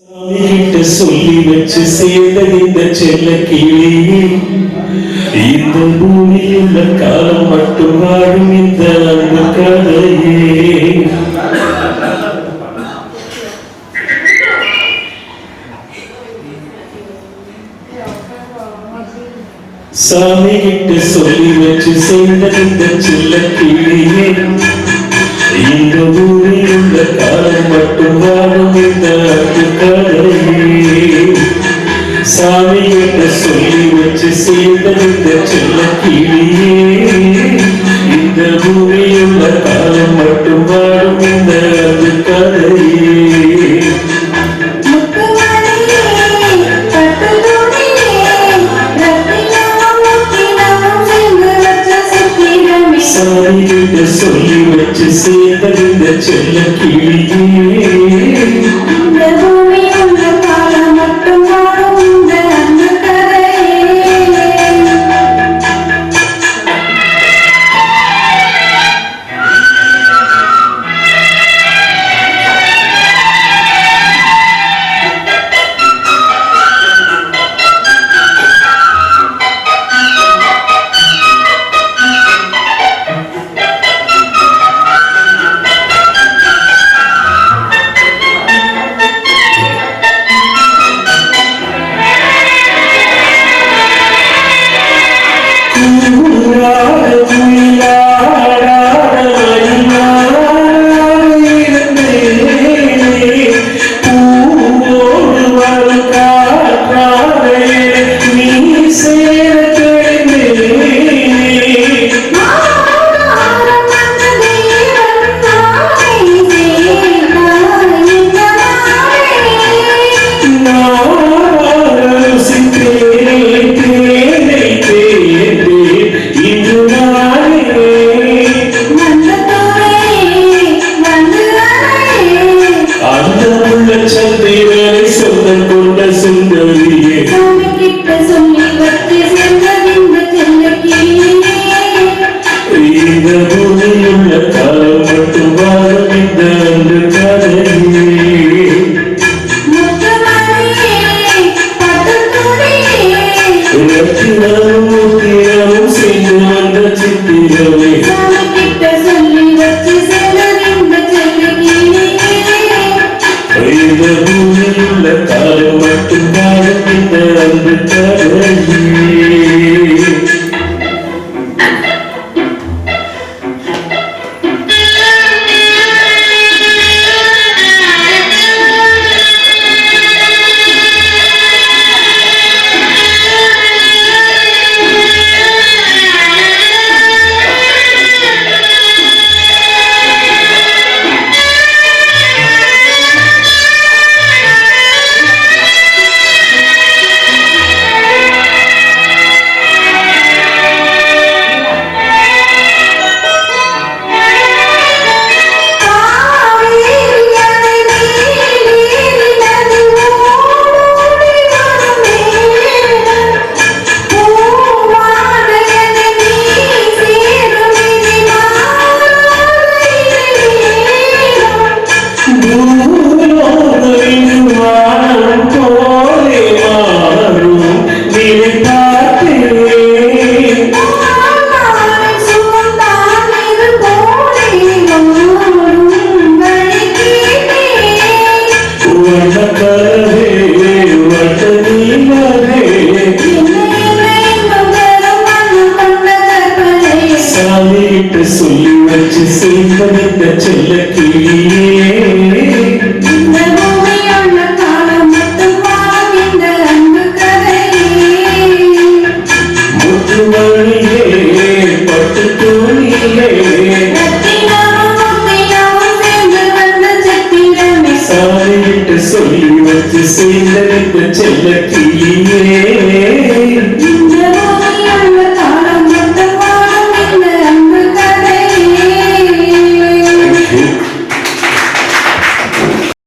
சாமிகிட்ட சொல்லி வச்சு சேர்ந்த இந்த செல்ல கிளியே, இந்த பூமியில் உள்ள காலம் மட்டும் வாழும் இந்த அன்பு கதையே. சாமிகிட்ட சொல்லி வச்சு சேர்ந்த இந்த செல்ல கிளியே, இந்த பூமியில் உள்ள காலம் மட்டும் வாழும் இந்த அன்பு கதையே. சாமிகிட்ட சொல்லி வச்சு சேர்ந்த இந்த செல்ல கிளியே, இந்த பூமியில் உள்ள காலம் மட்டும் வாழும் இந்த அன்பு கதையே. சாமிகிட்ட சொல்லி வச்சு சேர்ந்த இந்த செல்ல கிளியே, இந்த பூமியில் உள்ள காலம் மட்டும் வாழும் இந்த அன்பு கதையே. இந்த பூமியில் உள்ள காலம் மட்டும் வாழும் இந்த அன்பு கதையே. ரத்தினமும் முத்திரமும் சேர்ந்து வந்த சித்திரமே, இந்த பூமியில் உள்ள காலம் மட்டும் வாழும் இந்த அன்பு கதையே. சாமிகிட்ட சொல்லி வச்சு சேர்ந்த இந்த செல்ல கிளியே, இந்த பூமியில் உள்ள காலம் மட்டும் வாழும் இந்த அன்பு கதையே. முத்து மணியே பட்டு தூணியே, சாமிகிட்ட சொல்லி வச்சு சேர்ந்த இந்த செல்ல கிளியே.